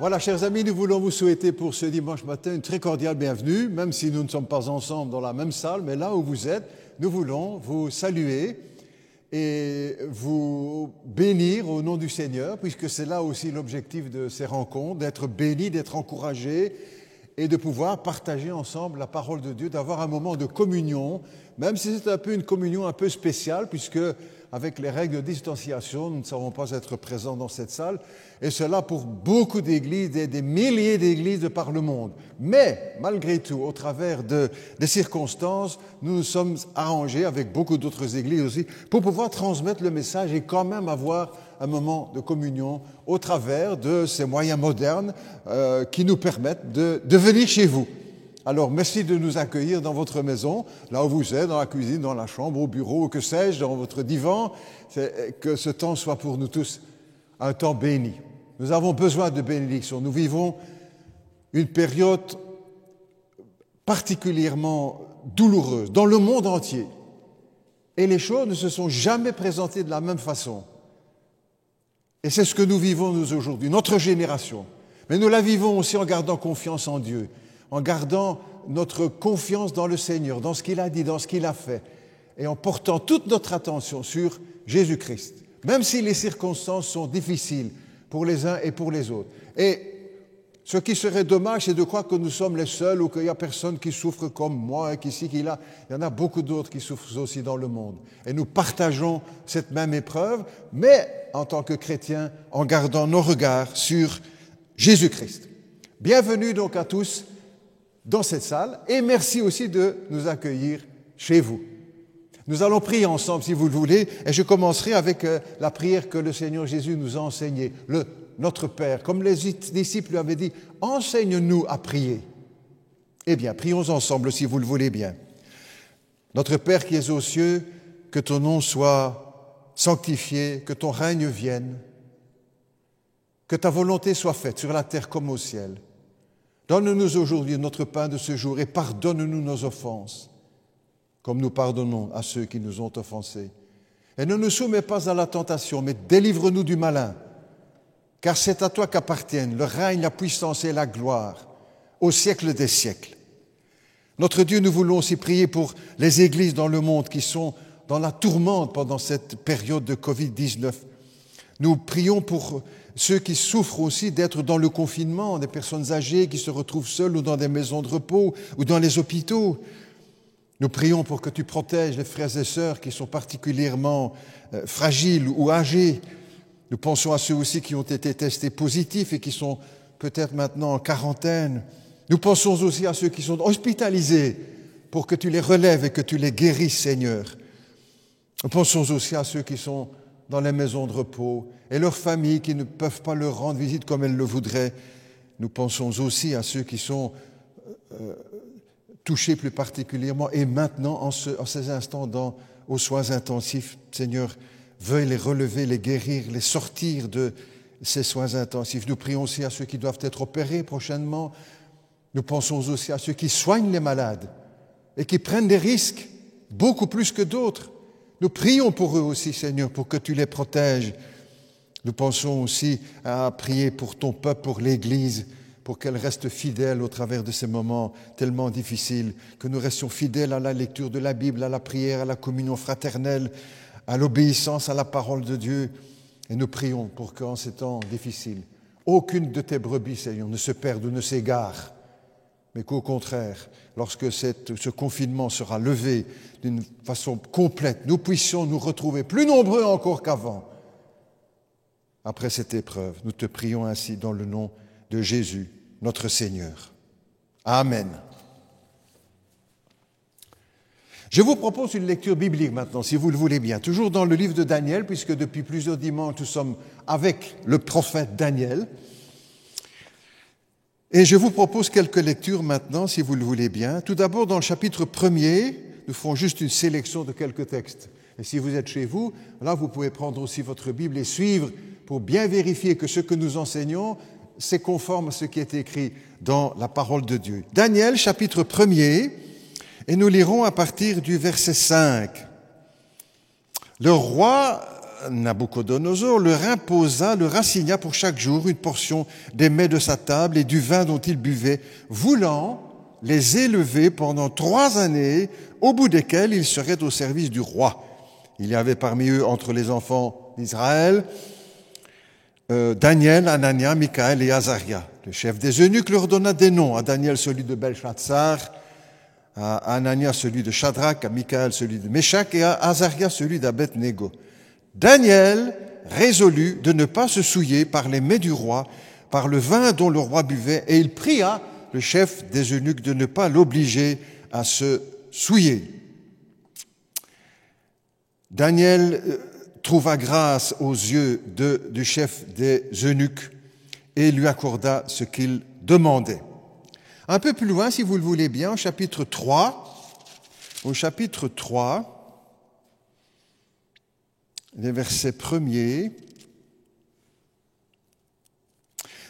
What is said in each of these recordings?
Voilà, chers amis, nous voulons vous souhaiter pour ce dimanche matin une très cordiale bienvenue, même si nous ne sommes pas ensemble dans la même salle, mais là où vous êtes, nous voulons vous saluer et vous bénir au nom du Seigneur, puisque c'est là aussi l'objectif de ces rencontres, d'être bénis, d'être encouragés et de pouvoir partager ensemble la parole de Dieu, d'avoir un moment de communion, même si c'est un peu une communion un peu spéciale, puisque avec les règles de distanciation, nous ne savons pas être présents dans cette salle, et cela pour beaucoup d'églises, des milliers d'églises de par le monde. Mais, malgré tout, au travers des circonstances, nous nous sommes arrangés avec beaucoup d'autres églises aussi pour pouvoir transmettre le message et quand même avoir un moment de communion au travers de ces moyens modernes qui nous permettent de venir chez vous. Alors, merci de nous accueillir dans votre maison, là où vous êtes, dans la cuisine, dans la chambre, au bureau, que sais-je, dans votre divan. Que ce temps soit pour nous tous un temps béni. Nous avons besoin de bénédiction. Nous vivons une période particulièrement douloureuse dans le monde entier. Et les choses ne se sont jamais présentées de la même façon. Et c'est ce que nous vivons, nous, aujourd'hui, notre génération. Mais nous la vivons aussi en gardant confiance en Dieu, en gardant notre confiance dans le Seigneur, dans ce qu'il a dit, dans ce qu'il a fait, et en portant toute notre attention sur Jésus-Christ, même si les circonstances sont difficiles pour les uns et pour les autres. Et ce qui serait dommage, c'est de croire que nous sommes les seuls ou qu'il n'y a personne qui souffre comme moi, qu'ici, qu'il a. Il y en a beaucoup d'autres qui souffrent aussi dans le monde. Et nous partageons cette même épreuve, mais en tant que chrétiens, en gardant nos regards sur Jésus-Christ. Bienvenue donc à tous dans cette salle et merci aussi de nous accueillir chez vous. Nous allons prier ensemble si vous le voulez et je commencerai avec la prière que le Seigneur Jésus nous a enseignée, notre Père. Comme les disciples lui avaient dit, enseigne-nous à prier. Eh bien, prions ensemble si vous le voulez bien. Notre Père qui es aux cieux, que ton nom soit sanctifié, que ton règne vienne, que ta volonté soit faite sur la terre comme au ciel. Donne-nous aujourd'hui notre pain de ce jour et pardonne-nous nos offenses, comme nous pardonnons à ceux qui nous ont offensés. Et ne nous soumets pas à la tentation, mais délivre-nous du malin, car c'est à toi qu'appartiennent le règne, la puissance et la gloire, au siècle des siècles. Notre Dieu, nous voulons aussi prier pour les églises dans le monde qui sont dans la tourmente pendant cette période de Covid-19. Nous prions pour ceux qui souffrent aussi d'être dans le confinement, des personnes âgées qui se retrouvent seules ou dans des maisons de repos ou dans les hôpitaux. Nous prions pour que tu protèges les frères et sœurs qui sont particulièrement fragiles ou âgés. Nous pensons à ceux aussi qui ont été testés positifs et qui sont peut-être maintenant en quarantaine. Nous pensons aussi à ceux qui sont hospitalisés pour que tu les relèves et que tu les guérisses, Seigneur. Nous pensons aussi à ceux qui sont dans les maisons de repos et leurs familles qui ne peuvent pas leur rendre visite comme elles le voudraient. Nous pensons aussi à ceux qui sont touchés plus particulièrement et maintenant en ces instants aux soins intensifs. Seigneur, veuille les relever, les guérir, les sortir de ces soins intensifs. Nous prions aussi à ceux qui doivent être opérés prochainement. Nous pensons aussi à ceux qui soignent les malades et qui prennent des risques, beaucoup plus que d'autres. Nous prions pour eux aussi, Seigneur, pour que tu les protèges. Nous pensons aussi à prier pour ton peuple, pour l'Église, pour qu'elle reste fidèle au travers de ces moments tellement difficiles, que nous restions fidèles à la lecture de la Bible, à la prière, à la communion fraternelle, à l'obéissance à la parole de Dieu. Et nous prions pour qu'en ces temps difficiles, aucune de tes brebis, Seigneur, ne se perde ou ne s'égare, mais qu'au contraire, lorsque ce confinement sera levé d'une façon complète, nous puissions nous retrouver plus nombreux encore qu'avant. Après cette épreuve, nous te prions ainsi dans le nom de Jésus, notre Seigneur. Amen. Je vous propose une lecture biblique maintenant, si vous le voulez bien, toujours dans le livre de Daniel, puisque depuis plusieurs dimanches, nous sommes avec le prophète Daniel. Et je vous propose quelques lectures maintenant, si vous le voulez bien. Tout d'abord, dans le chapitre 1er, nous ferons juste une sélection de quelques textes. Et si vous êtes chez vous, là, vous pouvez prendre aussi votre Bible et suivre pour bien vérifier que ce que nous enseignons, c'est conforme à ce qui est écrit dans la parole de Dieu. Daniel, chapitre 1er, et nous lirons à partir du verset 5. Le roi Nabucodonosor leur imposa, leur assigna pour chaque jour une portion des mets de sa table et du vin dont ils buvaient, voulant les élever pendant 3 années, au bout desquelles ils seraient au service du roi. Il y avait parmi eux, entre les enfants d'Israël, Daniel, Anania, Michaël et Azaria. Le chef des eunuques leur donna des noms, à Daniel celui de Belchatsar, à Anania celui de Shadrach, à Michaël celui de Méshach et à Azaria celui d'Abed-Négo. Daniel résolut de ne pas se souiller par les mets du roi, par le vin dont le roi buvait, et il pria le chef des eunuques de ne pas l'obliger à se souiller. Daniel trouva grâce aux yeux du chef des eunuques et lui accorda ce qu'il demandait. Un peu plus loin, si vous le voulez bien, au chapitre 3, les versets 1er,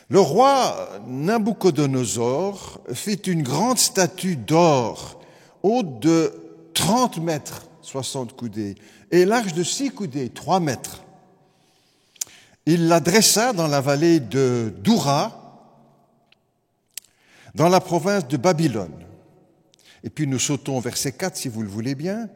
le roi Nabucodonosor fit une grande statue d'or, haute de 30 mètres, 60 coudées, et large de 6 coudées, 3 mètres. Il la dressa dans la vallée de Doura, dans la province de Babylone. Et puis nous sautons au verset 4, si vous le voulez bien.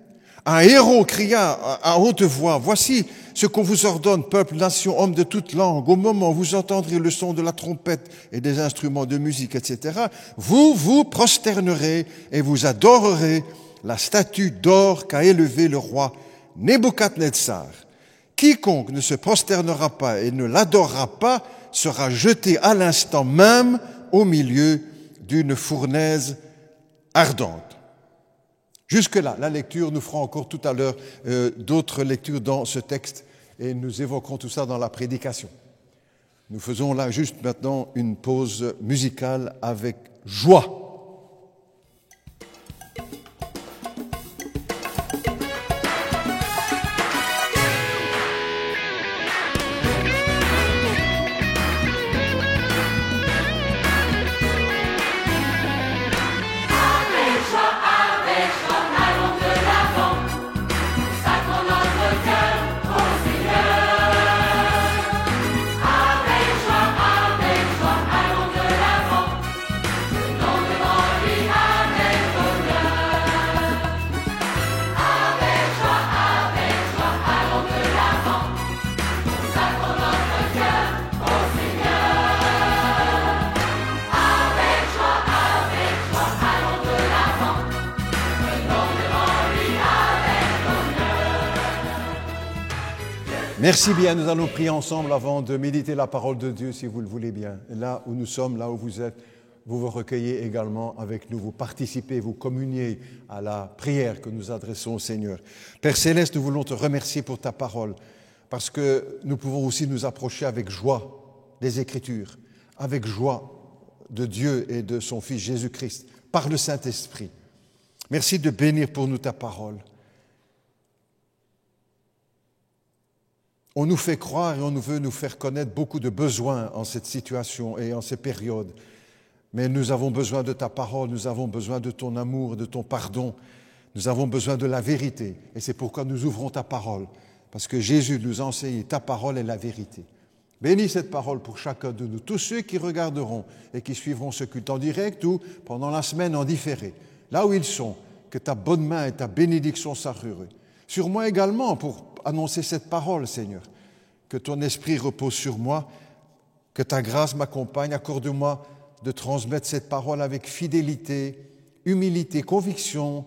Un héros cria à haute voix, « Voici ce qu'on vous ordonne, peuple, nation, homme de toute langue. Au moment où vous entendrez le son de la trompette et des instruments de musique, etc., vous vous prosternerez et vous adorerez la statue d'or qu'a élevée le roi Nebuchadnezzar. Quiconque ne se prosternera pas et ne l'adorera pas sera jeté à l'instant même au milieu d'une fournaise ardente. » Jusque-là, la lecture, nous ferons encore tout à l'heure d'autres lectures dans ce texte et nous évoquerons tout ça dans la prédication. Nous faisons là juste maintenant une pause musicale avec joie. Merci bien, nous allons prier ensemble avant de méditer la parole de Dieu, si vous le voulez bien. Là où nous sommes, là où vous êtes, vous vous recueillez également avec nous, vous participez, vous communiez à la prière que nous adressons au Seigneur. Père Céleste, nous voulons te remercier pour ta parole, parce que nous pouvons aussi nous approcher avec joie des Écritures, avec joie de Dieu et de son Fils Jésus-Christ, par le Saint-Esprit. Merci de bénir pour nous ta parole. On nous fait croire et on veut nous faire connaître beaucoup de besoins en cette situation et en ces périodes. Mais nous avons besoin de ta parole, nous avons besoin de ton amour, de ton pardon. Nous avons besoin de la vérité. Et c'est pourquoi nous ouvrons ta parole. Parce que Jésus nous a enseigné ta parole est la vérité. Bénis cette parole pour chacun de nous, tous ceux qui regarderont et qui suivront ce culte en direct ou pendant la semaine en différé. Là où ils sont, que ta bonne main et ta bénédiction s'arrurent. Sur moi également pour annoncer cette parole, Seigneur. Que ton esprit repose sur moi, que ta grâce m'accompagne. Accorde-moi de transmettre cette parole avec fidélité, humilité, conviction,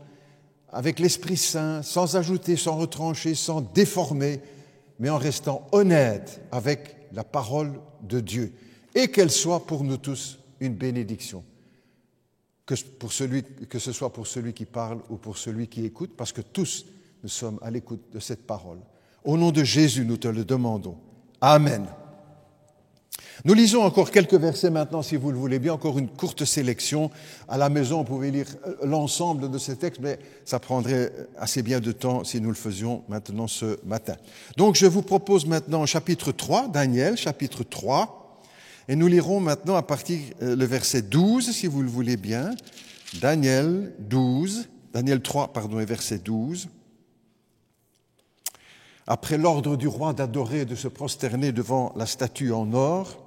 avec l'Esprit Saint, sans ajouter, sans retrancher, sans déformer, mais en restant honnête avec la parole de Dieu. Et qu'elle soit pour nous tous une bénédiction. Que ce soit pour celui qui parle ou pour celui qui écoute, parce que tous nous sommes à l'écoute de cette parole. Au nom de Jésus, nous te le demandons. Amen. Nous lisons encore quelques versets maintenant, si vous le voulez bien, encore une courte sélection. À la maison, on pouvait lire l'ensemble de ces textes, mais ça prendrait assez bien de temps si nous le faisions maintenant ce matin. Donc, je vous propose maintenant chapitre 3, Daniel, chapitre 3, et nous lirons maintenant à partir le verset 12, si vous le voulez bien. Daniel 3, et verset 12. après l'ordre du roi d'adorer et de se prosterner devant la statue en or,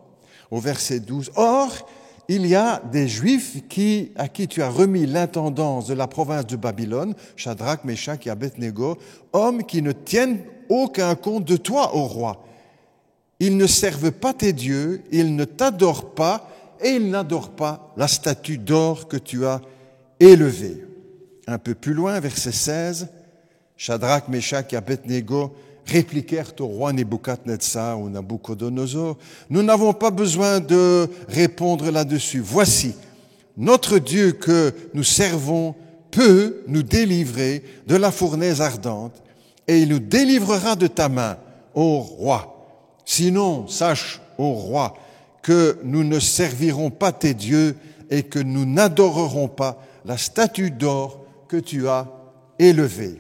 au verset 12. Or, il y a des Juifs à qui tu as remis l'intendance de la province de Babylone, Shadrach, Meshach et Abednego, hommes qui ne tiennent aucun compte de toi, ô roi. Ils ne servent pas tes dieux, ils ne t'adorent pas, et ils n'adorent pas la statue d'or que tu as élevée. Un peu plus loin, verset 16, Shadrach, Meshach et Abednego répliquèrent au roi Nebuchadnezzar ou Nabuchodonosor, nous n'avons pas besoin de répondre là-dessus. Voici, notre Dieu que nous servons peut nous délivrer de la fournaise ardente et il nous délivrera de ta main, ô roi. Sinon, sache, ô roi, que nous ne servirons pas tes dieux et que nous n'adorerons pas la statue d'or que tu as élevée.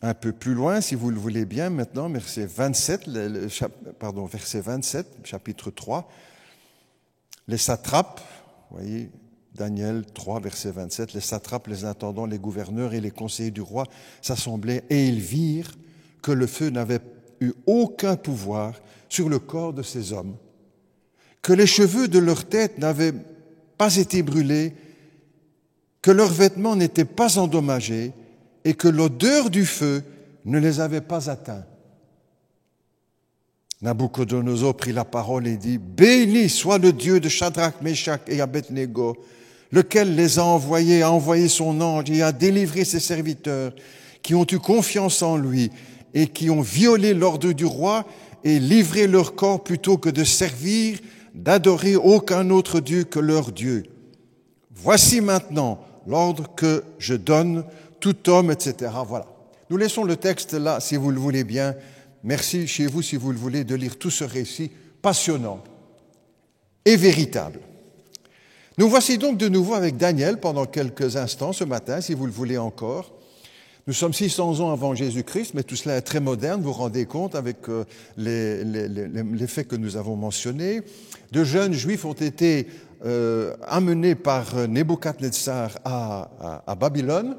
Un peu plus loin, si vous le voulez bien, maintenant, verset 27, chapitre 3, les satrapes, vous voyez, Daniel 3, verset 27, les satrapes, les intendants, les gouverneurs et les conseillers du roi s'assemblaient et ils virent que le feu n'avait eu aucun pouvoir sur le corps de ces hommes, que les cheveux de leur tête n'avaient pas été brûlés, que leurs vêtements n'étaient pas endommagés, et que l'odeur du feu ne les avait pas atteints. Nabuchodonosor prit la parole et dit, « Béni soit le Dieu de Shadrach, Meshach et Abednego, lequel les a envoyé son ange et a délivré ses serviteurs qui ont eu confiance en lui et qui ont violé l'ordre du roi et livré leur corps plutôt que de servir, d'adorer aucun autre Dieu que leur Dieu. Voici maintenant l'ordre que je donne tout homme, etc. » Voilà. Nous laissons le texte là, si vous le voulez bien. Merci chez vous, si vous le voulez, de lire tout ce récit passionnant et véritable. Nous voici donc de nouveau avec Daniel pendant quelques instants ce matin, si vous le voulez encore. Nous sommes 600 ans avant Jésus-Christ, mais tout cela est très moderne, vous vous rendez compte, avec les faits que nous avons mentionnés. De jeunes Juifs ont été amenés par Nebuchadnezzar à Babylone,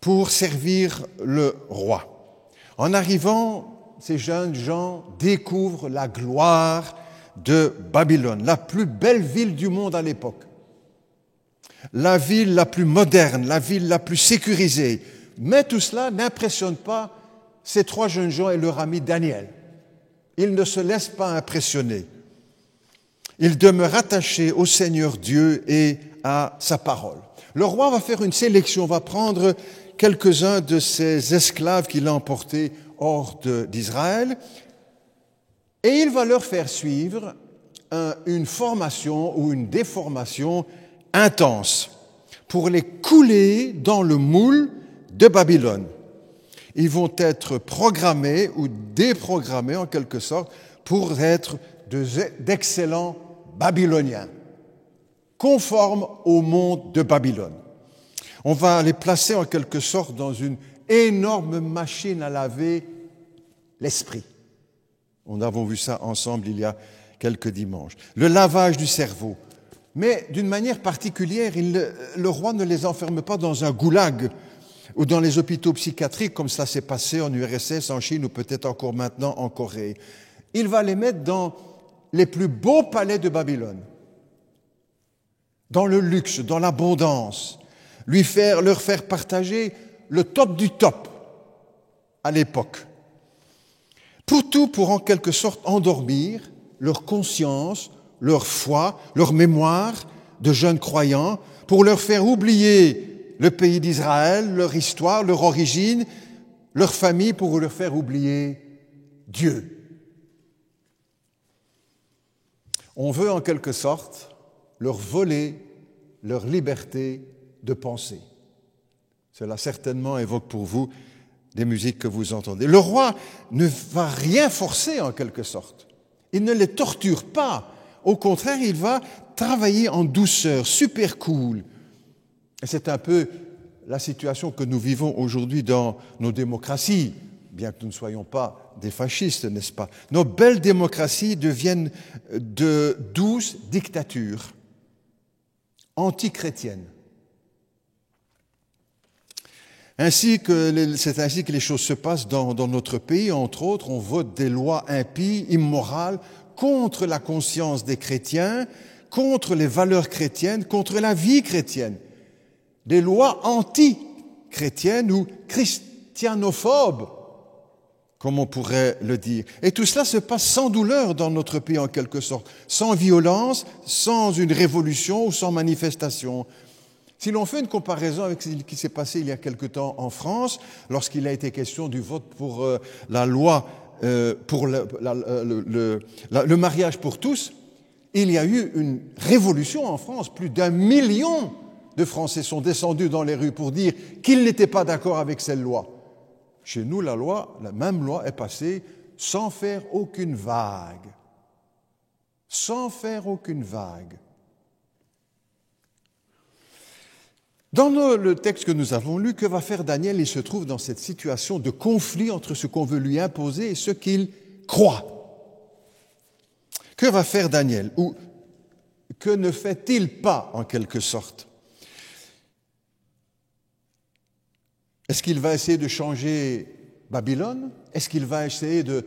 pour servir le roi. En arrivant, ces jeunes gens découvrent la gloire de Babylone, la plus belle ville du monde à l'époque, la ville la plus moderne, la ville la plus sécurisée. Mais tout cela n'impressionne pas ces trois jeunes gens et leur ami Daniel. Ils ne se laissent pas impressionner. Ils demeurent attachés au Seigneur Dieu et à sa parole. Le roi va faire une sélection, va prendre quelques-uns de ses esclaves qu'il a emportés hors d'Israël et il va leur faire suivre une formation ou une déformation intense pour les couler dans le moule de Babylone. Ils vont être programmés ou déprogrammés en quelque sorte pour être d'excellents Babyloniens, conformes au monde de Babylone. On va les placer en quelque sorte dans une énorme machine à laver l'esprit. Nous avons vu ça ensemble il y a quelques dimanches. Le lavage du cerveau. Mais d'une manière particulière, le roi ne les enferme pas dans un goulag ou dans les hôpitaux psychiatriques comme ça s'est passé en URSS, en Chine ou peut-être encore maintenant en Corée. Il va les mettre dans les plus beaux palais de Babylone, dans le luxe, dans l'abondance, leur faire partager le top du top à l'époque. Pour en quelque sorte endormir leur conscience, leur foi, leur mémoire de jeunes croyants, pour leur faire oublier le pays d'Israël, leur histoire, leur origine, leur famille, pour leur faire oublier Dieu. On veut en quelque sorte leur voler leur liberté de penser. Cela certainement évoque pour vous des musiques que vous entendez. Le roi ne va rien forcer en quelque sorte. Il ne les torture pas. Au contraire, il va travailler en douceur, super cool. Et c'est un peu la situation que nous vivons aujourd'hui dans nos démocraties, bien que nous ne soyons pas des fascistes, n'est-ce pas? Nos belles démocraties deviennent de douces dictatures anti-chrétiennes. C'est ainsi que les choses se passent dans notre pays. Entre autres, on vote des lois impies, immorales, contre la conscience des chrétiens, contre les valeurs chrétiennes, contre la vie chrétienne. Des lois anti-chrétiennes ou christianophobes, comme on pourrait le dire. Et tout cela se passe sans douleur dans notre pays en quelque sorte, sans violence, sans une révolution ou sans manifestation. Si l'on fait une comparaison avec ce qui s'est passé il y a quelque temps en France, lorsqu'il a été question du vote pour la loi pour le mariage pour tous, il y a eu une révolution en France. Plus d'1 million de Français sont descendus dans les rues pour dire qu'ils n'étaient pas d'accord avec cette loi. Chez nous, la même loi est passée sans faire aucune vague. Sans faire aucune vague. Dans le texte que nous avons lu, que va faire Daniel? Il se trouve dans cette situation de conflit entre ce qu'on veut lui imposer et ce qu'il croit. Que va faire Daniel? Ou que ne fait-il pas, en quelque sorte? Est-ce qu'il va essayer de changer Babylone? Est-ce qu'il va essayer de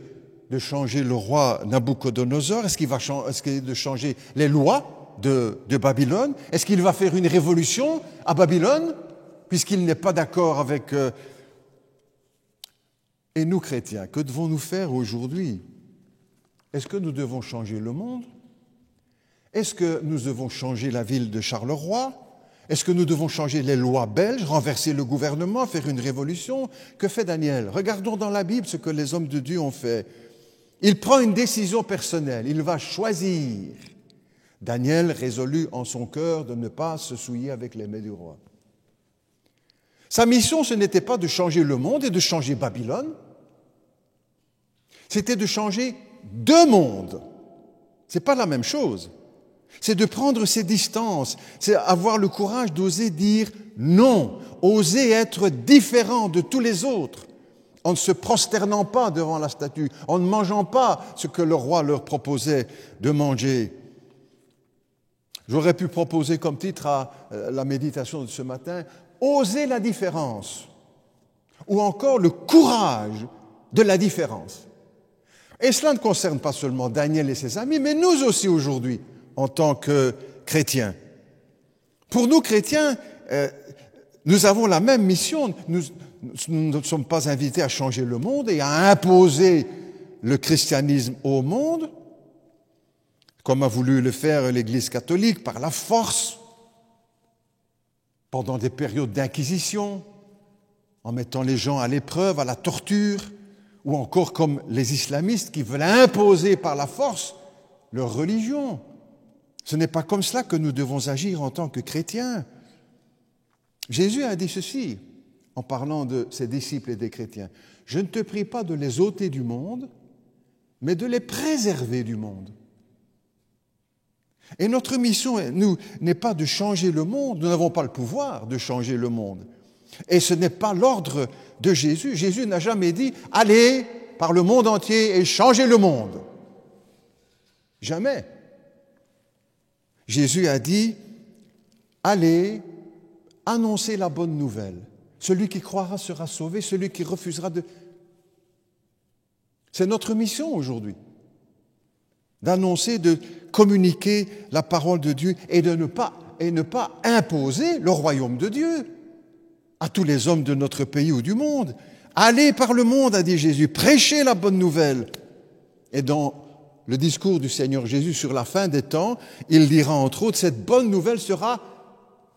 changer le roi Nabuchodonosor? Est-ce qu'il va essayer de changer les lois de Babylone? Est-ce qu'il va faire une révolution à Babylone, puisqu'il n'est pas d'accord avec... Et nous, chrétiens, que devons-nous faire aujourd'hui? Est-ce que nous devons changer le monde? Est-ce que nous devons changer la ville de Charleroi? Est-ce que nous devons changer les lois belges, renverser le gouvernement, faire une révolution? Que fait Daniel? Regardons dans la Bible ce que les hommes de Dieu ont fait. Il prend une décision personnelle, il va choisir. Daniel résolut en son cœur de ne pas se souiller avec les mets du roi. Sa mission, ce n'était pas de changer le monde et de changer Babylone, c'était de changer deux mondes. Ce n'est pas la même chose. C'est de prendre ses distances, c'est avoir le courage d'oser dire non, oser être différent de tous les autres, en ne se prosternant pas devant la statue, en ne mangeant pas ce que le roi leur proposait de manger. J'aurais pu proposer comme titre à la méditation de ce matin « Oser la différence » ou encore « Le courage de la différence ». Et cela ne concerne pas seulement Daniel et ses amis, mais nous aussi aujourd'hui, en tant que chrétiens. Pour nous, chrétiens, nous avons la même mission. Nous ne sommes pas invités à changer le monde et à imposer le christianisme au monde, comme a voulu le faire l'Église catholique par la force, pendant des périodes d'inquisition, en mettant les gens à l'épreuve, à la torture, ou encore comme les islamistes qui veulent imposer par la force leur religion. Ce n'est pas comme cela que nous devons agir en tant que chrétiens. Jésus a dit ceci, en parlant de ses disciples et des chrétiens. « Je ne te prie pas de les ôter du monde, mais de les préserver du monde. » Et notre mission, nous, n'est pas de changer le monde, nous n'avons pas le pouvoir de changer le monde. Et ce n'est pas l'ordre de Jésus. Jésus n'a jamais dit « Allez par le monde entier et changez le monde ». Jamais. Jésus a dit « Allez annoncer la bonne nouvelle. Celui qui croira sera sauvé, celui qui refusera de... » C'est notre mission aujourd'hui, d'annoncer, de communiquer la parole de Dieu et de ne pas imposer le royaume de Dieu à tous les hommes de notre pays ou du monde. Allez par le monde, a dit Jésus, prêchez la bonne nouvelle. Et dans le discours du Seigneur Jésus sur la fin des temps, il dira entre autres, cette bonne nouvelle sera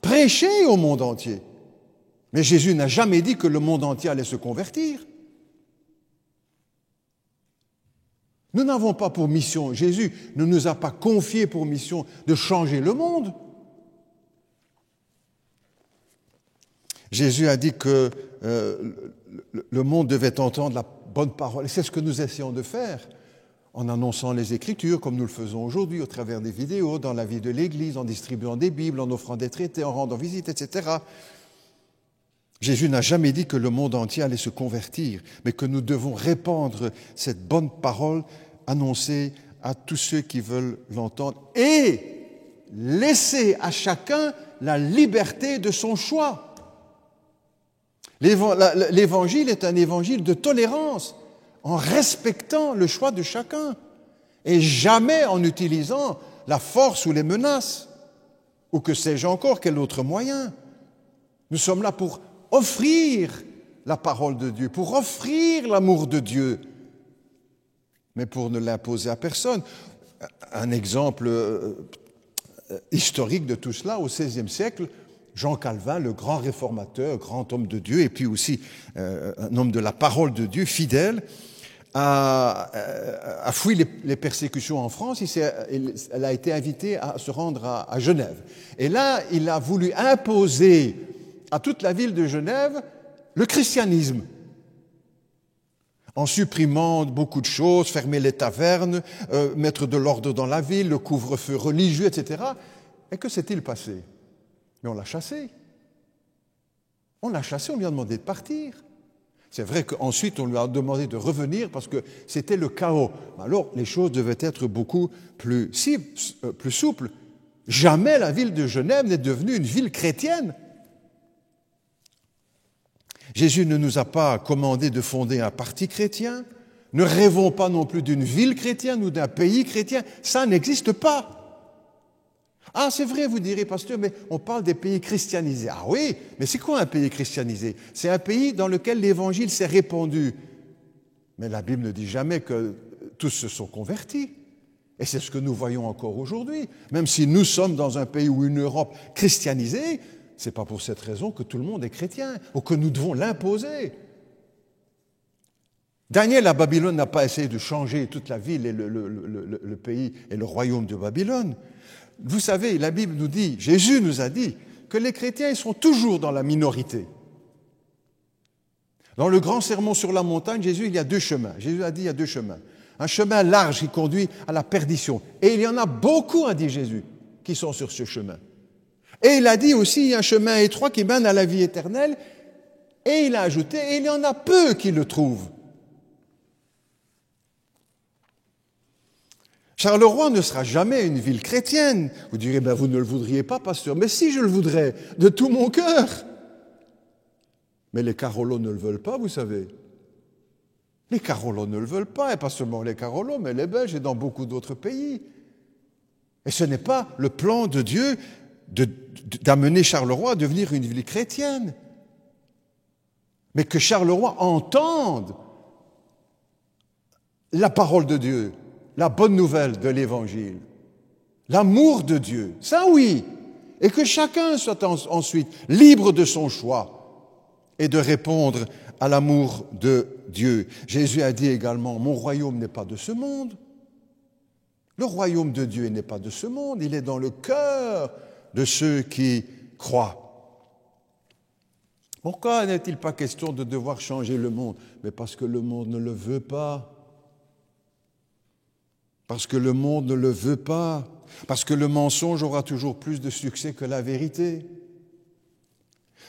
prêchée au monde entier. Mais Jésus n'a jamais dit que le monde entier allait se convertir. Nous n'avons pas pour mission, Jésus ne nous a pas confié pour mission de changer le monde. Jésus a dit que le monde devait entendre la bonne parole. Et c'est ce que nous essayons de faire en annonçant les Écritures, comme nous le faisons aujourd'hui, au travers des vidéos, dans la vie de l'Église, en distribuant des Bibles, en offrant des traités, en rendant visite, etc. Jésus n'a jamais dit que le monde entier allait se convertir, mais que nous devons répandre cette bonne parole, annoncer à tous ceux qui veulent l'entendre et laisser à chacun la liberté de son choix. L'évangile est un évangile de tolérance, en respectant le choix de chacun, et jamais en utilisant la force ou les menaces, ou que sais-je encore, quel autre moyen. Nous sommes là pour offrir la parole de Dieu, pour offrir l'amour de Dieu, mais pour ne l'imposer à personne. Un exemple historique de tout cela, au XVIe siècle, Jean Calvin, le grand réformateur, grand homme de Dieu, et puis aussi un homme de la parole de Dieu, fidèle, a fui les persécutions en France. Elle a été invitée à se rendre à Genève. Et là, il a voulu imposer à toute la ville de Genève le christianisme, en supprimant beaucoup de choses, fermer les tavernes, mettre de l'ordre dans la ville, le couvre-feu religieux, etc. Et que s'est-il passé? Mais on l'a chassé. On l'a chassé, on lui a demandé de partir. C'est vrai qu'ensuite, on lui a demandé de revenir parce que c'était le chaos. Alors, les choses devaient être beaucoup plus souples. Jamais la ville de Genève n'est devenue une ville chrétienne. Jésus ne nous a pas commandé de fonder un parti chrétien. Ne rêvons pas non plus d'une ville chrétienne ou d'un pays chrétien. Ça n'existe pas. Ah, c'est vrai, vous direz, pasteur, mais on parle des pays christianisés. Ah oui, mais c'est quoi un pays christianisé? C'est un pays dans lequel l'évangile s'est répandu. Mais la Bible ne dit jamais que tous se sont convertis. Et c'est ce que nous voyons encore aujourd'hui. Même si nous sommes dans un pays ou une Europe christianisée, ce n'est pas pour cette raison que tout le monde est chrétien ou que nous devons l'imposer. Daniel à Babylone n'a pas essayé de changer toute la ville et le pays et le royaume de Babylone. Vous savez, la Bible nous dit, Jésus nous a dit, que les chrétiens ils sont toujours dans la minorité. Dans le grand sermon sur la montagne, Jésus, il y a deux chemins. Jésus a dit, il y a deux chemins. Un chemin large qui conduit à la perdition. Et il y en a beaucoup, a dit Jésus, qui sont sur ce chemin. Et il a dit aussi, il y a un chemin étroit qui mène à la vie éternelle. Et il a ajouté, et il y en a peu qui le trouvent. Charleroi ne sera jamais une ville chrétienne. Vous direz, ben vous ne le voudriez pas, pasteur. Mais si, je le voudrais, de tout mon cœur. Mais les Carolos ne le veulent pas, vous savez. Les Carolos ne le veulent pas, et pas seulement les Carolos, mais les Belges et dans beaucoup d'autres pays. Et ce n'est pas le plan de Dieu d'amener Charleroi à devenir une ville chrétienne. Mais que Charleroi entende la parole de Dieu, la bonne nouvelle de l'Évangile, l'amour de Dieu, ça oui, et que chacun soit ensuite libre de son choix et de répondre à l'amour de Dieu. Jésus a dit également, mon royaume n'est pas de ce monde. Le royaume de Dieu n'est pas de ce monde, il est dans le cœur de ceux qui croient. Pourquoi n'est-il pas question de devoir changer le monde? Mais parce que le monde ne le veut pas. Parce que le monde ne le veut pas. Parce que le mensonge aura toujours plus de succès que la vérité.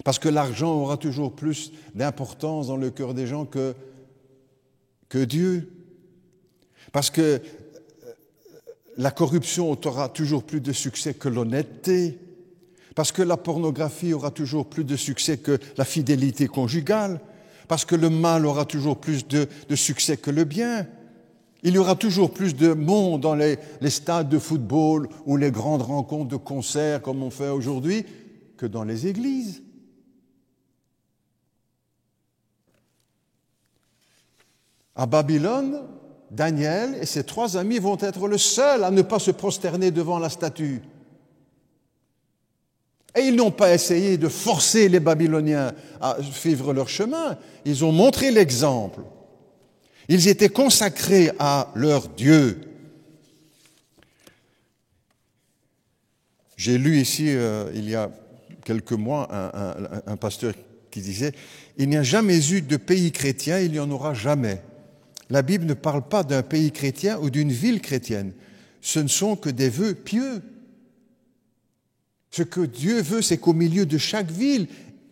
Parce que l'argent aura toujours plus d'importance dans le cœur des gens que Dieu. Parce que la corruption aura toujours plus de succès que l'honnêteté. Parce que la pornographie aura toujours plus de succès que la fidélité conjugale. Parce que le mal aura toujours plus de succès que le bien. Il y aura toujours plus de monde dans les stades de football ou les grandes rencontres de concerts comme on fait aujourd'hui que dans les églises. À Babylone, Daniel et ses 3 amis vont être le seul à ne pas se prosterner devant la statue. Et ils n'ont pas essayé de forcer les Babyloniens à suivre leur chemin. Ils ont montré l'exemple. Ils étaient consacrés à leur Dieu. J'ai lu ici, il y a quelques mois, un pasteur qui disait « Il n'y a jamais eu de pays chrétien, il n'y en aura jamais. La Bible ne parle pas d'un pays chrétien ou d'une ville chrétienne. Ce ne sont que des vœux pieux. Ce que Dieu veut, c'est qu'au milieu de chaque ville,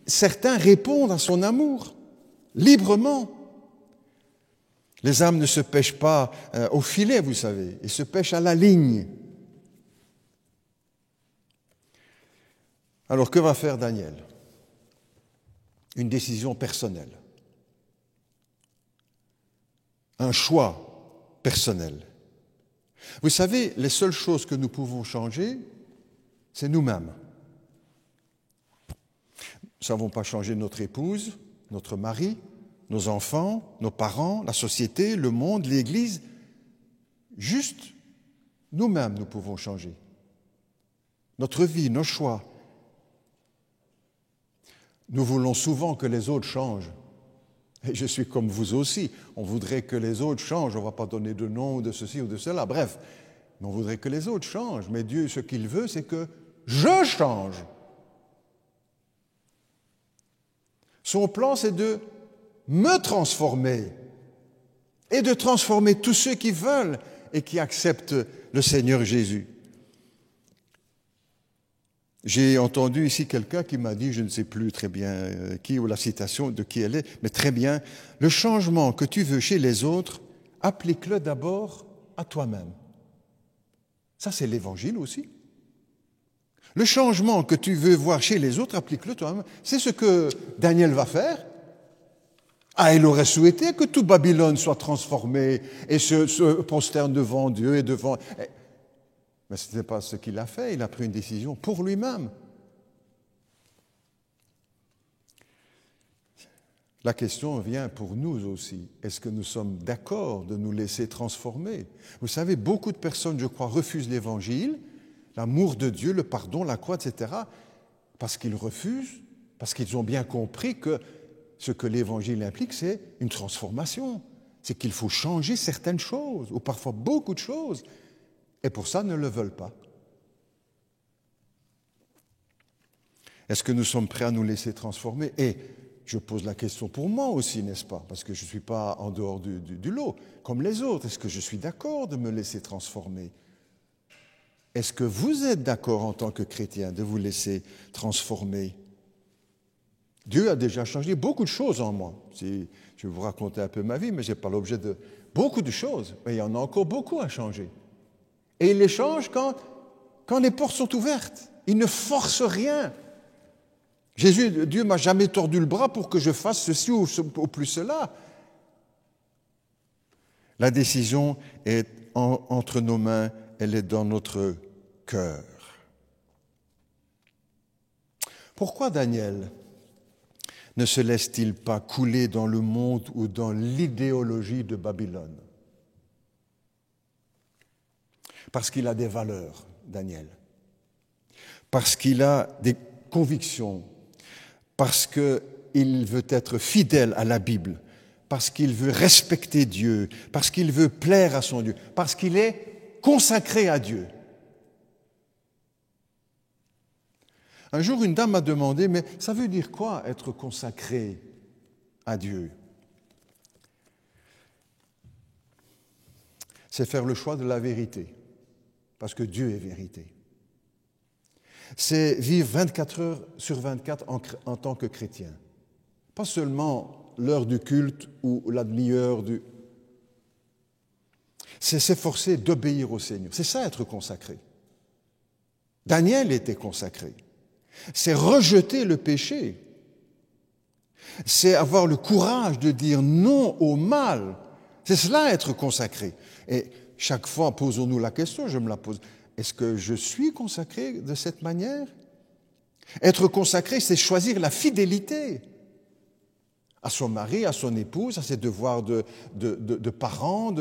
certains répondent à son amour, librement. Les âmes ne se pêchent pas au filet, vous savez, ils se pêchent à la ligne. Alors, que va faire Daniel? une décision personnelle, un choix personnel. Vous savez, les seules choses que nous pouvons changer, c'est nous-mêmes. Nous ne savons pas changer notre épouse, notre mari, nos enfants, nos parents, la société, le monde, l'Église. Juste nous-mêmes, nous pouvons changer. Notre vie, nos choix. Nous voulons souvent que les autres changent. Et je suis comme vous aussi. On voudrait que les autres changent. On ne va pas donner de nom ou de ceci ou de cela. Bref, mais on voudrait que les autres changent. Mais Dieu, ce qu'il veut, c'est que je change. Son plan, c'est de me transformer et de transformer tous ceux qui veulent et qui acceptent le Seigneur Jésus. J'ai entendu ici quelqu'un qui m'a dit, je ne sais plus très bien qui ou la citation de qui elle est, mais très bien, le changement que tu veux chez les autres, applique-le d'abord à toi-même. Ça, c'est l'Évangile aussi. Le changement que tu veux voir chez les autres, applique-le toi-même. C'est ce que Daniel va faire. Ah, il aurait souhaité que tout Babylone soit transformé et se prosterne devant Dieu et devant... Mais ce n'est pas ce qu'il a fait, il a pris une décision pour lui-même. La question vient pour nous aussi. Est-ce que nous sommes d'accord de nous laisser transformer? Vous savez, beaucoup de personnes, je crois, refusent l'Évangile, l'amour de Dieu, le pardon, la croix, etc., parce qu'ils refusent, parce qu'ils ont bien compris que ce que l'Évangile implique, c'est une transformation. C'est qu'il faut changer certaines choses, ou parfois beaucoup de choses, et pour ça ne le veulent pas. Est-ce que nous sommes prêts à nous laisser transformer? Et je pose la question pour moi aussi, n'est-ce pas? Parce que je ne suis pas en dehors du lot, comme les autres. Est-ce que je suis d'accord de me laisser transformer? Est-ce que vous êtes d'accord en tant que chrétien de vous laisser transformer? Dieu a déjà changé beaucoup de choses en moi. Je vais vous raconter un peu ma vie, mais je n'ai pas l'objet de beaucoup de choses. Mais il y en a encore beaucoup à changer. Et il les change quand les portes sont ouvertes. Il ne force rien. Dieu ne m'a jamais tordu le bras pour que je fasse ceci ou plus cela. La décision est entre nos mains, elle est dans notre cœur. Pourquoi Daniel ne se laisse-t-il pas couler dans le monde ou dans l'idéologie de Babylone? Parce qu'il a des valeurs, Daniel. Parce qu'il a des convictions. Parce qu'il veut être fidèle à la Bible. Parce qu'il veut respecter Dieu. Parce qu'il veut plaire à son Dieu. Parce qu'il est consacré à Dieu. Un jour, une dame m'a demandé, mais ça veut dire quoi être consacré à Dieu? C'est faire le choix de la vérité. Parce que Dieu est vérité. C'est vivre 24 heures sur 24 en tant que chrétien. Pas seulement l'heure du culte ou la demi-heure du... C'est s'efforcer d'obéir au Seigneur. C'est ça être consacré. Daniel était consacré. C'est rejeter le péché. C'est avoir le courage de dire non au mal. C'est cela être consacré. Et chaque fois, posons-nous la question, je me la pose. Est-ce que je suis consacré de cette manière? Être consacré, c'est choisir la fidélité à son mari, à son épouse, à ses devoirs de parents,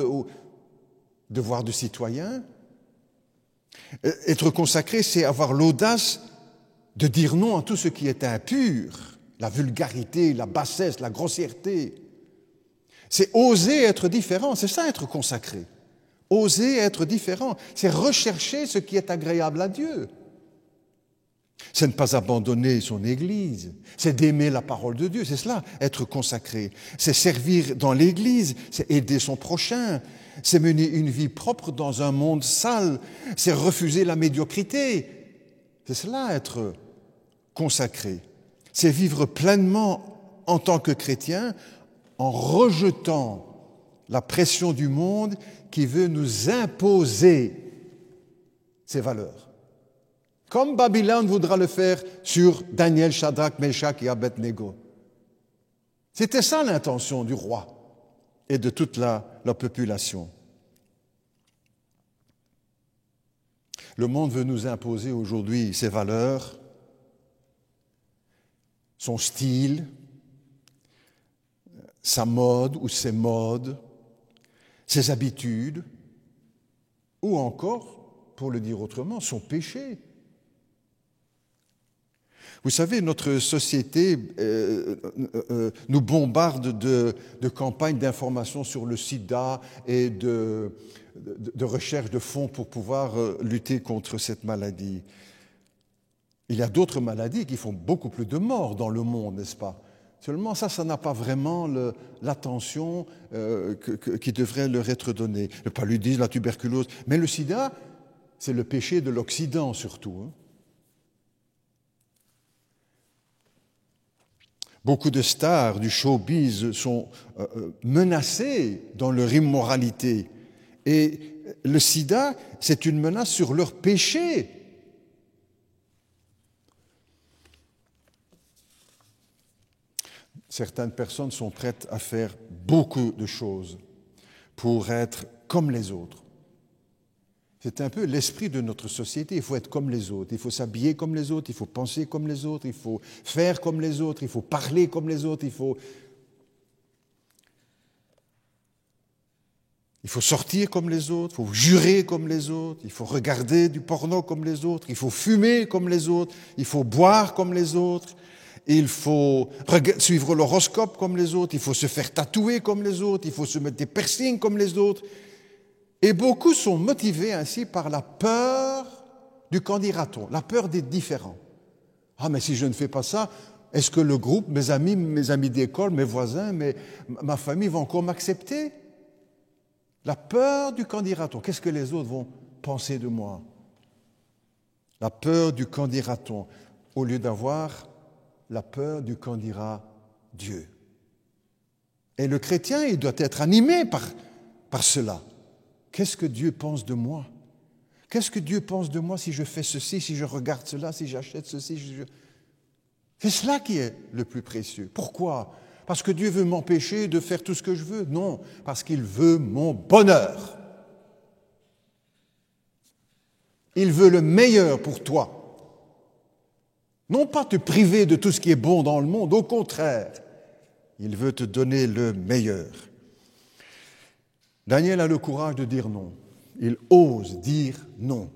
devoirs de citoyen. Être consacré, c'est avoir l'audace de dire non à tout ce qui est impur, la vulgarité, la bassesse, la grossièreté. C'est oser être différent, c'est ça être consacré. Oser être différent, c'est rechercher ce qui est agréable à Dieu. C'est ne pas abandonner son Église, c'est d'aimer la parole de Dieu, c'est cela, être consacré. C'est servir dans l'Église, c'est aider son prochain, c'est mener une vie propre dans un monde sale, c'est refuser la médiocrité. C'est cela, être consacré. C'est vivre pleinement en tant que chrétien en rejetant la pression du monde qui veut nous imposer ses valeurs. Comme Babylone voudra le faire sur Daniel, Shadrach, Meshach et Abednego. C'était ça l'intention du roi et de toute la population. Le monde veut nous imposer aujourd'hui ses valeurs, son style, sa mode ou ses modes, ses habitudes, ou encore, pour le dire autrement, son péché. Vous savez, notre société nous bombarde de campagnes d'information sur le sida et de recherche de fonds pour pouvoir lutter contre cette maladie. Il y a d'autres maladies qui font beaucoup plus de morts dans le monde, n'est-ce pas? Seulement ça n'a pas vraiment l'attention qui devrait leur être donnée. Le paludisme, la tuberculose. Mais le sida, c'est le péché de l'Occident surtout. Beaucoup de stars du showbiz sont menacées dans leur immoralité. Et le sida, c'est une menace sur leur péché. Certaines personnes sont prêtes à faire beaucoup de choses pour être comme les autres. C'est un peu l'esprit de notre société. Il faut être comme les autres, il faut s'habiller comme les autres, il faut penser comme les autres, il faut faire comme les autres, il faut parler comme les autres, il faut sortir comme les autres, il faut jurer comme les autres, il faut regarder du porno comme les autres, il faut fumer comme les autres, il faut boire comme les autres, il faut suivre l'horoscope comme les autres, il faut se faire tatouer comme les autres, il faut se mettre des piercings comme les autres. Et beaucoup sont motivés ainsi par la peur du qu'en dira-t-on, la peur d'être différent. Ah, mais si je ne fais pas ça, est-ce que le groupe, mes amis d'école, mes voisins, ma famille vont encore m'accepter? La peur du qu'en dira-t-on. Qu'est-ce que les autres vont penser de moi? La peur du qu'en dira-t-on, au lieu d'avoir la peur du qu'en dira Dieu. Et le chrétien, il doit être animé par cela. Qu'est-ce que Dieu pense de moi? Qu'est-ce que Dieu pense de moi si je fais ceci, si je regarde cela, si j'achète ceci? C'est cela qui est le plus précieux. Pourquoi? Parce que Dieu veut m'empêcher de faire tout ce que je veux? Non, parce qu'il veut mon bonheur. Il veut le meilleur pour toi. Non pas te priver de tout ce qui est bon dans le monde, au contraire, il veut te donner le meilleur. Daniel a le courage de dire non. Il ose dire non.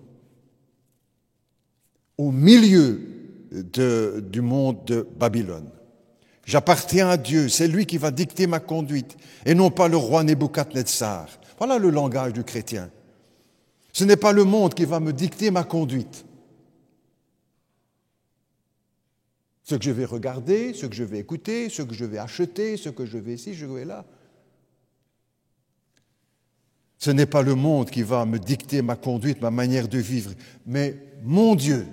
Au milieu du monde de Babylone. J'appartiens à Dieu, c'est lui qui va dicter ma conduite, et non pas le roi Nebuchadnezzar. Voilà le langage du chrétien. Ce n'est pas le monde qui va me dicter ma conduite. Ce que je vais regarder, ce que je vais écouter, ce que je vais acheter, ce que je vais ici, je vais là. Ce n'est pas le monde qui va me dicter ma conduite, ma manière de vivre, mais mon Dieu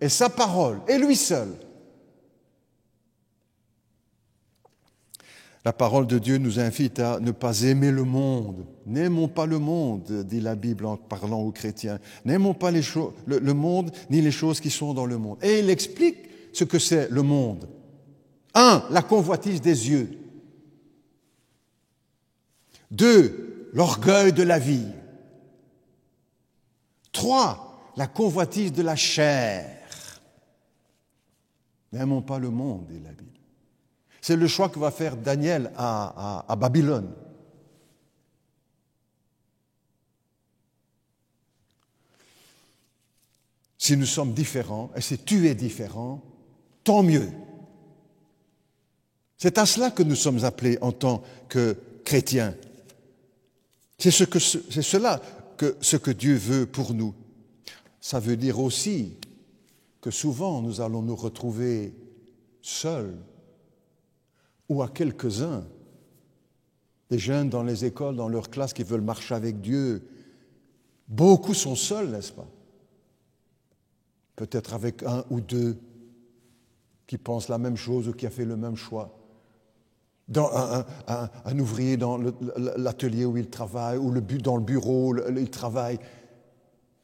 et sa parole, et lui seul. La parole de Dieu nous invite à ne pas aimer le monde. N'aimons pas le monde, dit la Bible en parlant aux chrétiens. N'aimons pas le monde, ni les choses qui sont dans le monde. Et il explique ce que c'est le monde. 1, la convoitise des yeux. 2, l'orgueil de la vie. 3, la convoitise de la chair. N'aimons pas le monde, dit la Bible. C'est le choix que va faire Daniel à Babylone. Si nous sommes différents, et si tu es différent, tant mieux. C'est à cela que nous sommes appelés en tant que chrétiens. C'est ce que Dieu veut pour nous. Ça veut dire aussi que souvent nous allons nous retrouver seuls ou à quelques-uns, des jeunes dans les écoles, dans leurs classes qui veulent marcher avec Dieu. Beaucoup sont seuls, n'est-ce pas? Peut-être avec un ou deux qui pensent la même chose ou qui a fait le même choix. Un ouvrier dans l'atelier où il travaille ou dans le bureau où il travaille,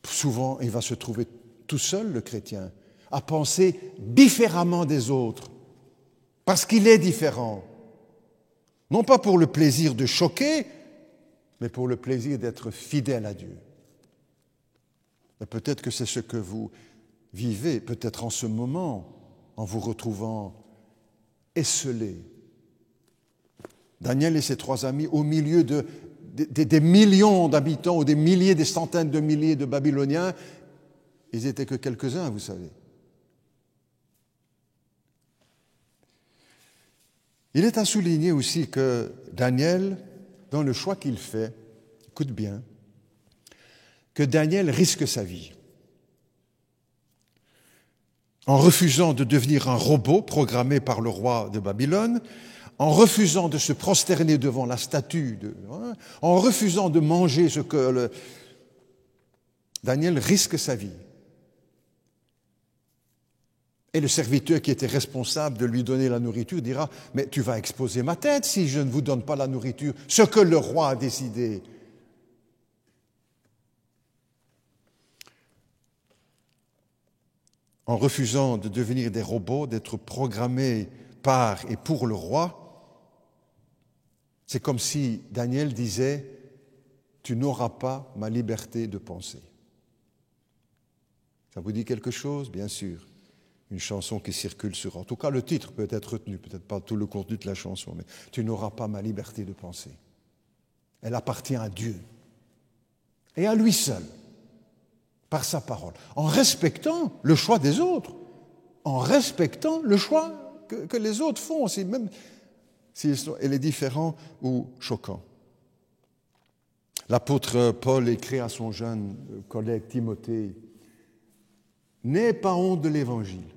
souvent il va se trouver tout seul, le chrétien, à penser différemment des autres, parce qu'il est différent. Non pas pour le plaisir de choquer, mais pour le plaisir d'être fidèle à Dieu. Et peut-être que c'est ce que vous vivez, peut-être en ce moment, en vous retrouvant esselé. Daniel et ses 3 amis, au milieu des millions d'habitants ou des milliers, des centaines de milliers de Babyloniens, ils n'étaient que quelques-uns, vous savez. Il est à souligner aussi que Daniel, dans le choix qu'il fait, écoute bien, que Daniel risque sa vie. En refusant de devenir un robot programmé par le roi de Babylone, en refusant de se prosterner devant la statue, en refusant de manger ce que Daniel risque sa vie. Et le serviteur qui était responsable de lui donner la nourriture dira « Mais tu vas exposer ma tête si je ne vous donne pas la nourriture, ce que le roi a décidé. » En refusant de devenir des robots, d'être programmés par et pour le roi, c'est comme si Daniel disait « Tu n'auras pas ma liberté de penser. » Ça vous dit quelque chose? Bien sûr. Une chanson qui circule sur... En tout cas, le titre peut être retenu, peut-être pas tout le contenu de la chanson, mais « Tu n'auras pas ma liberté de penser. » Elle appartient à Dieu et à lui seul, par sa parole, en respectant le choix des autres, en respectant le choix que les autres font, même s'il est différent ou choquant. L'apôtre Paul écrit à son jeune collègue Timothée « N'aie pas honte de l'Évangile.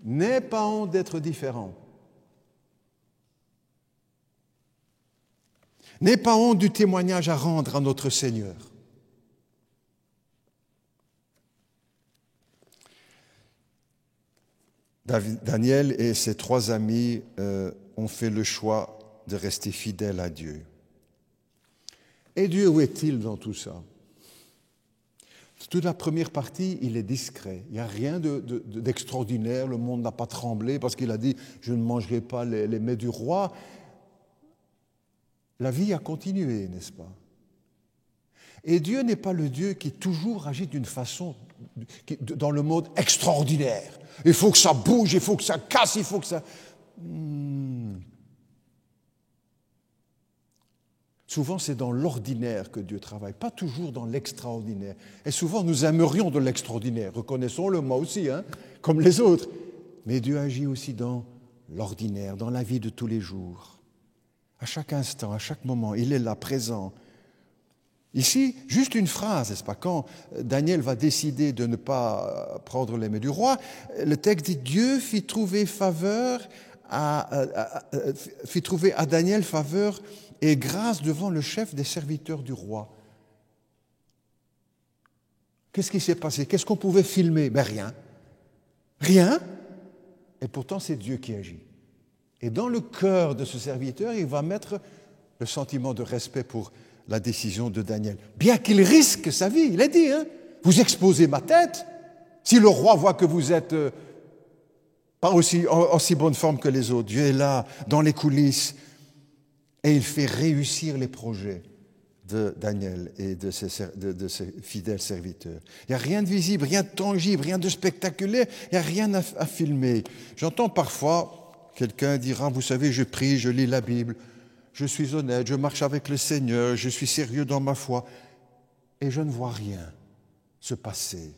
N'aie pas honte d'être différent. N'aie pas honte du témoignage à rendre à notre Seigneur. » Daniel et ses 3 amis ont fait le choix de rester fidèles à Dieu. Et Dieu, où est-il dans tout ça? Toute la première partie, il est discret. Il n'y a rien d'extraordinaire. Le monde n'a pas tremblé parce qu'il a dit « Je ne mangerai pas les mets du roi ». La vie a continué, n'est-ce pas? Et Dieu n'est pas le Dieu qui toujours agit d'une façon, dans le mode extraordinaire. Il faut que ça bouge, il faut que ça casse, il faut que ça... Souvent, c'est dans l'ordinaire que Dieu travaille, pas toujours dans l'extraordinaire. Et souvent, nous aimerions de l'extraordinaire, reconnaissons-le, moi aussi, comme les autres. Mais Dieu agit aussi dans l'ordinaire, dans la vie de tous les jours. À chaque instant, à chaque moment, il est là, présent. Ici, juste une phrase, n'est-ce pas? Quand Daniel va décider de ne pas prendre les mets du roi, le texte dit « Dieu fit trouver à Daniel faveur et grâce devant le chef des serviteurs du roi. » Qu'est-ce qui s'est passé? Qu'est-ce qu'on pouvait filmer? Ben rien. Rien. Et pourtant, c'est Dieu qui agit. Et dans le cœur de ce serviteur, il va mettre le sentiment de respect pour la décision de Daniel. Bien qu'il risque sa vie, il a dit, vous exposez ma tête. Si le roi voit que vous êtes pas aussi bonne forme que les autres, Dieu est là, dans les coulisses, et il fait réussir les projets de Daniel et de ses fidèles serviteurs. Il n'y a rien de visible, rien de tangible, rien de spectaculaire, il n'y a rien à filmer. J'entends parfois quelqu'un dire, vous savez, je prie, je lis la Bible, je suis honnête, je marche avec le Seigneur, je suis sérieux dans ma foi, et je ne vois rien se passer.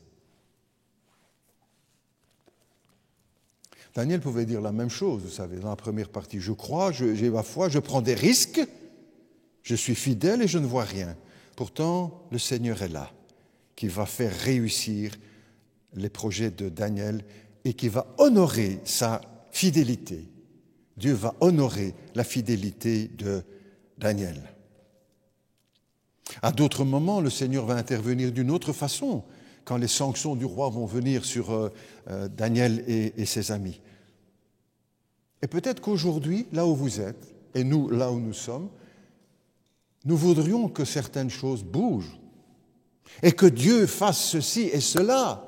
Daniel pouvait dire la même chose, vous savez, dans la première partie. Je crois, j'ai ma foi, je prends des risques, je suis fidèle et je ne vois rien. Pourtant, le Seigneur est là, qui va faire réussir les projets de Daniel et qui va honorer sa fidélité. Dieu va honorer la fidélité de Daniel. À d'autres moments, le Seigneur va intervenir d'une autre façon, quand les sanctions du roi vont venir sur Daniel et ses amis. Et peut-être qu'aujourd'hui, là où vous êtes, et nous, là où nous sommes, nous voudrions que certaines choses bougent, et que Dieu fasse ceci et cela.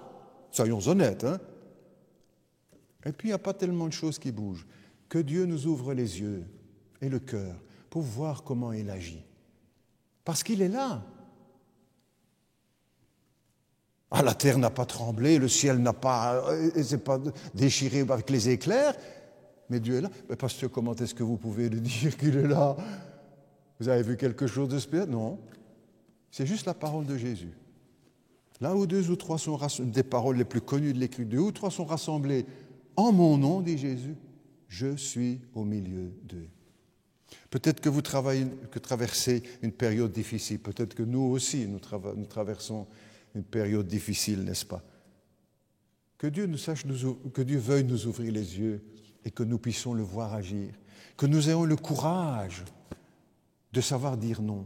Soyons honnêtes, Et puis, il n'y a pas tellement de choses qui bougent. Que Dieu nous ouvre les yeux, et le cœur pour voir comment il agit. Parce qu'il est là. Ah, la terre n'a pas tremblé, le ciel s'est pas déchiré avec les éclairs, mais Dieu est là. Mais pasteur, comment est-ce que vous pouvez le dire qu'il est là? Vous avez vu quelque chose de spécial? Non. C'est juste la parole de Jésus. Là où deux ou trois sont rassemblés, une des paroles les plus connues de l'Écriture, deux ou trois sont rassemblés en mon nom, dit Jésus, je suis au milieu d'eux. Peut-être que vous traversez une période difficile, peut-être que nous aussi nous traversons une période difficile, n'est-ce pas? Que Dieu veuille nous ouvrir les yeux et que nous puissions le voir agir, que nous ayons le courage de savoir dire non.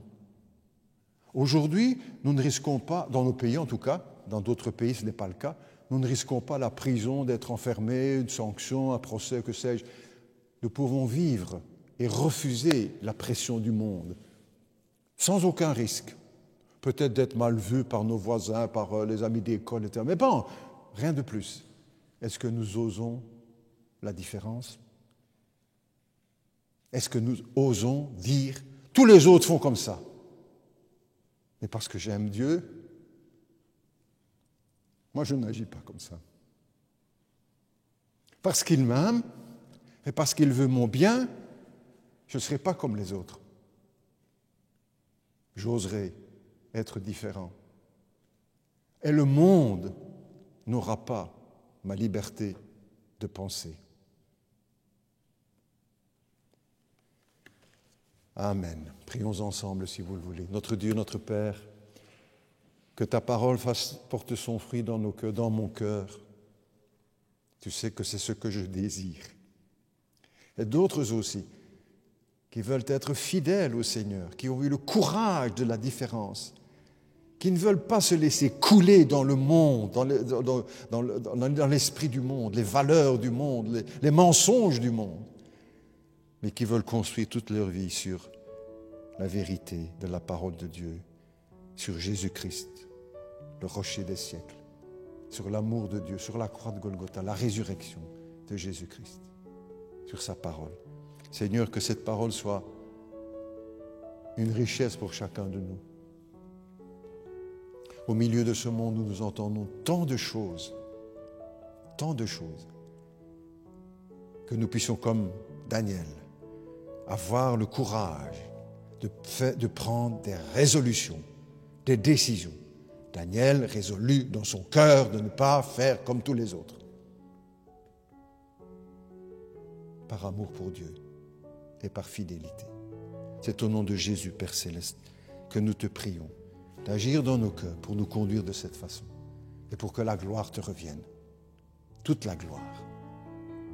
Aujourd'hui, nous ne risquons pas, dans nos pays en tout cas, dans d'autres pays ce n'est pas le cas, nous ne risquons pas la prison, d'être enfermés, une sanction, un procès, que sais-je. Nous pouvons vivre et refuser la pression du monde, sans aucun risque. Peut-être d'être mal vus par nos voisins, par les amis d'école, etc. Mais bon, rien de plus. Est-ce que nous osons la différence? Est-ce que nous osons dire « tous les autres font comme ça ». Mais parce que j'aime Dieu, moi je n'agis pas comme ça. Parce qu'il m'aime et parce qu'il veut mon bien, je ne serai pas comme les autres. J'oserai être différent. Et le monde n'aura pas ma liberté de penser. Amen. Prions ensemble si vous le voulez. Notre Dieu, notre Père, que ta parole porte son fruit dans nos cœurs, dans mon cœur. Tu sais que c'est ce que je désire. Et d'autres aussi, qui veulent être fidèles au Seigneur, qui ont eu le courage de la différence, qui ne veulent pas se laisser couler dans le monde, dans l'esprit du monde, les valeurs du monde, les mensonges du monde, mais qui veulent construire toute leur vie sur la vérité de la parole de Dieu, sur Jésus-Christ, le rocher des siècles, sur l'amour de Dieu, sur la croix de Golgotha, la résurrection de Jésus-Christ, sur sa parole. Seigneur, que cette parole soit une richesse pour chacun de nous. Au milieu de ce monde où nous entendons tant de choses, que nous puissions, comme Daniel, avoir le courage de prendre des résolutions, des décisions. Daniel résolut dans son cœur de ne pas faire comme tous les autres. Par amour pour Dieu et par fidélité. C'est au nom de Jésus, Père Céleste, que nous te prions d'agir dans nos cœurs pour nous conduire de cette façon et pour que la gloire te revienne. Toute la gloire.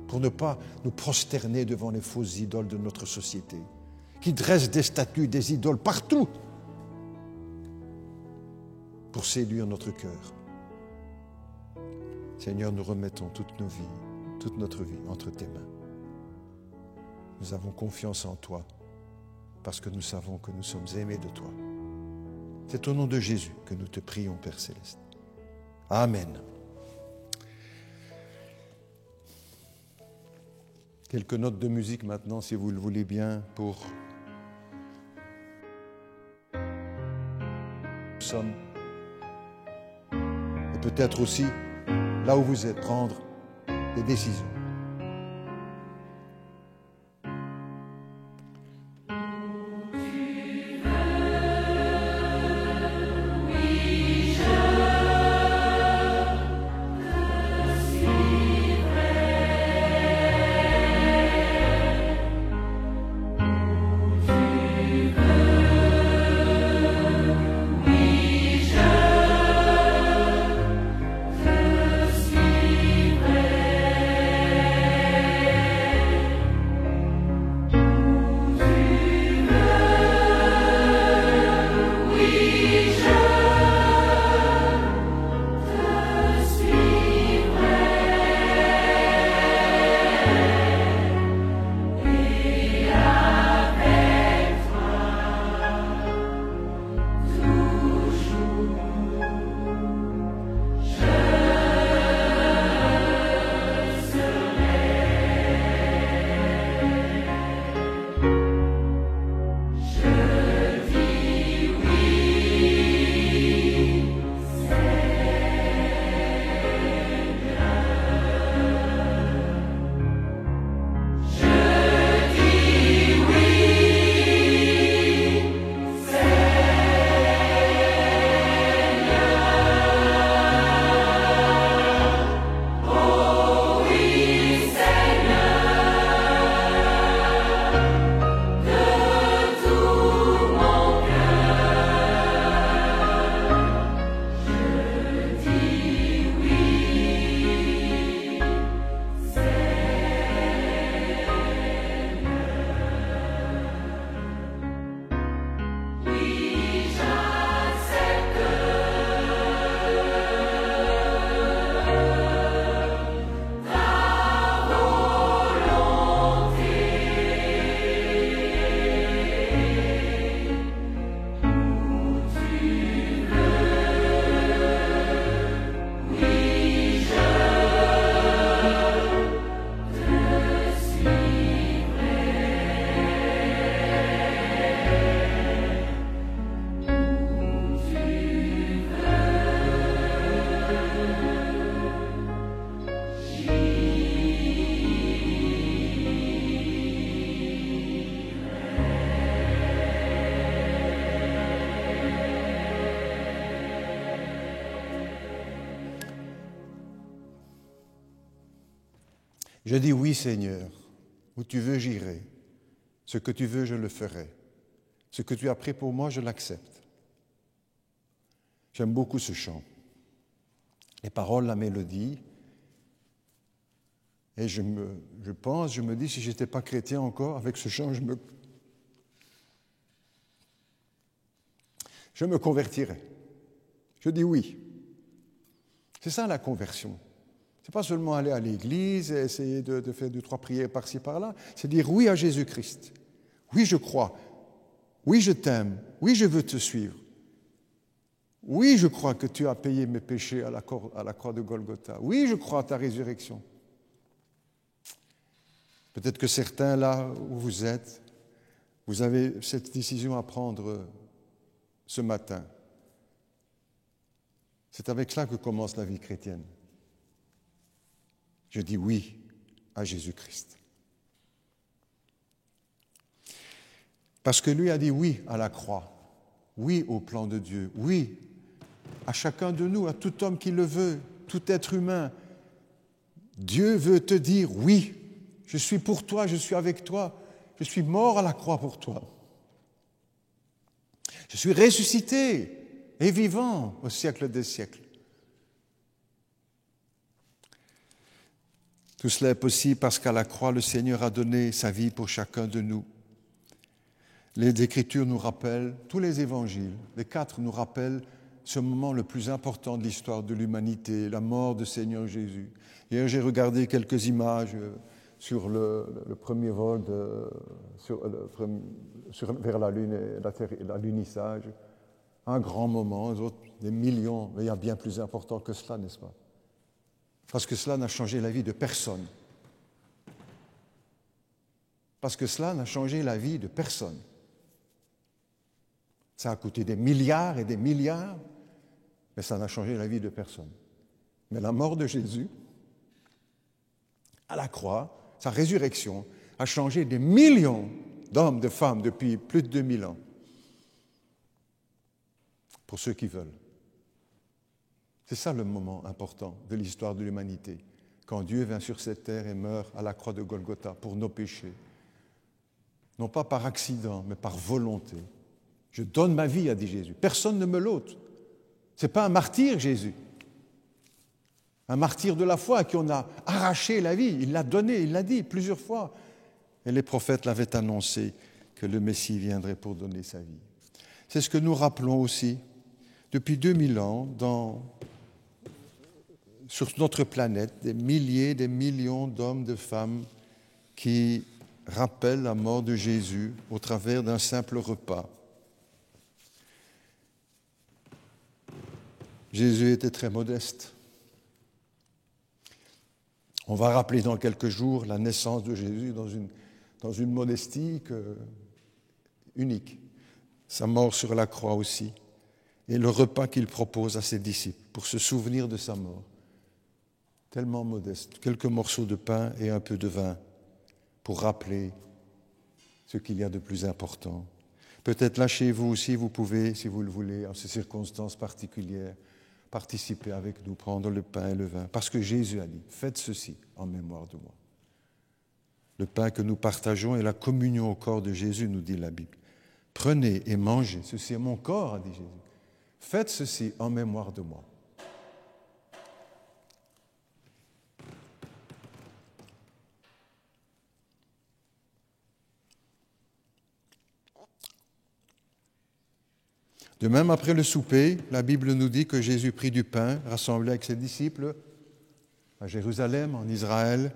Pour ne pas nous prosterner devant les fausses idoles de notre société, qui dressent des statues, des idoles partout pour séduire notre cœur. Seigneur, nous remettons toute notre vie entre tes mains. Nous avons confiance en toi parce que nous savons que nous sommes aimés de toi. C'est au nom de Jésus que nous te prions, Père Céleste. Amen. Quelques notes de musique maintenant, si vous le voulez bien, pour nous sommes. Et peut-être aussi, là où vous êtes, prendre des décisions. Je dis oui, Seigneur, où tu veux, j'irai. Ce que tu veux, je le ferai. Ce que tu as pris pour moi, je l'accepte. J'aime beaucoup ce chant. Les paroles, la mélodie. Et je me dis, si je n'étais pas chrétien encore, avec ce chant, je me convertirais. Je dis oui. C'est ça la conversion. Ce n'est pas seulement aller à l'église et essayer de faire 2-3 prières par-ci, par-là. C'est dire oui à Jésus-Christ. Oui, je crois. Oui, je t'aime. Oui, je veux te suivre. Oui, je crois que tu as payé mes péchés à la croix de Golgotha. Oui, je crois à ta résurrection. Peut-être que certains, là où vous êtes, vous avez cette décision à prendre ce matin. C'est avec cela que commence la vie chrétienne. Je dis oui à Jésus-Christ. Parce que lui a dit oui à la croix, oui au plan de Dieu, oui à chacun de nous, à tout homme qui le veut, tout être humain. Dieu veut te dire oui, je suis pour toi, je suis avec toi, je suis mort à la croix pour toi. Je suis ressuscité et vivant au siècle des siècles. Tout cela est possible parce qu'à la croix, le Seigneur a donné sa vie pour chacun de nous. Les Écritures nous rappellent, tous les évangiles, les 4 nous rappellent ce moment le plus important de l'histoire de l'humanité, la mort du Seigneur Jésus. Hier, j'ai regardé quelques images sur le premier vol vers la Lune et l'alunissage. Un grand moment, des millions, mais il y a bien plus important que cela, n'est-ce pas? Parce que cela n'a changé la vie de personne. Parce que cela n'a changé la vie de personne. Ça a coûté des milliards et des milliards, mais ça n'a changé la vie de personne. Mais la mort de Jésus, à la croix, sa résurrection, a changé des millions d'hommes, de femmes depuis plus de 2000 ans. Pour ceux qui veulent. C'est ça le moment important de l'histoire de l'humanité, quand Dieu vient sur cette terre et meurt à la croix de Golgotha pour nos péchés. Non pas par accident, mais par volonté. Je donne ma vie, a dit Jésus. Personne ne me l'ôte. Ce n'est pas un martyr, Jésus. Un martyr de la foi à qui on a arraché la vie. Il l'a donné, il l'a dit plusieurs fois. Et les prophètes l'avaient annoncé que le Messie viendrait pour donner sa vie. C'est ce que nous rappelons aussi depuis 2000 ans sur notre planète, des milliers, des millions d'hommes, de femmes qui rappellent la mort de Jésus au travers d'un simple repas. Jésus était très modeste. On va rappeler dans quelques jours la naissance de Jésus dans une modestie unique. Sa mort sur la croix aussi. Et le repas qu'il propose à ses disciples pour se souvenir de sa mort. Tellement modeste. Quelques morceaux de pain et un peu de vin pour rappeler ce qu'il y a de plus important. Peut-être là chez vous aussi, vous pouvez, si vous le voulez, en ces circonstances particulières, participer avec nous, prendre le pain et le vin. Parce que Jésus a dit, faites ceci en mémoire de moi. Le pain que nous partageons est la communion au corps de Jésus, nous dit la Bible. Prenez et mangez, ceci est mon corps, a dit Jésus. Faites ceci en mémoire de moi. De même, après le souper, la Bible nous dit que Jésus prit du pain, rassemblé avec ses disciples à Jérusalem, en Israël,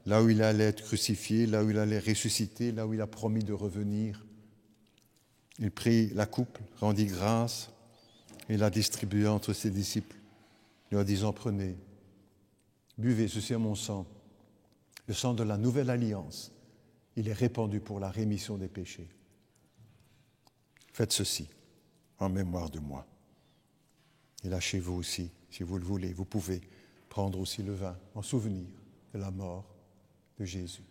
là où il allait être crucifié, là où il allait ressusciter, là où il a promis de revenir. Il prit la coupe, rendit grâce et la distribua entre ses disciples, leur disant, prenez, buvez, ceci est mon sang, le sang de la nouvelle alliance. Il est répandu pour la rémission des péchés. Faites ceci en mémoire de moi. Et là, chez vous aussi, si vous le voulez, vous pouvez prendre aussi le vin en souvenir de la mort de Jésus.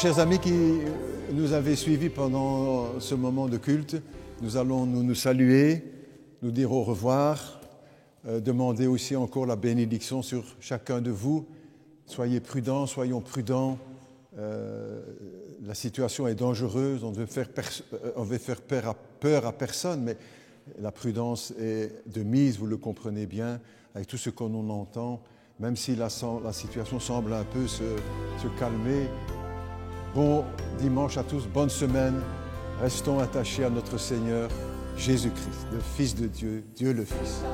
chers amis qui nous avez suivis pendant ce moment de culte, nous allons nous saluer, nous dire au revoir, demander aussi encore la bénédiction sur chacun de vous. Soyez prudents, soyons prudents. La situation est dangereuse, on veut faire peur à personne, mais la prudence est de mise, vous le comprenez bien, avec tout ce qu'on en entend, même si la situation semble un peu se calmer. Bon dimanche à tous, bonne semaine, restons attachés à notre Seigneur Jésus-Christ, le Fils de Dieu, Dieu le Fils.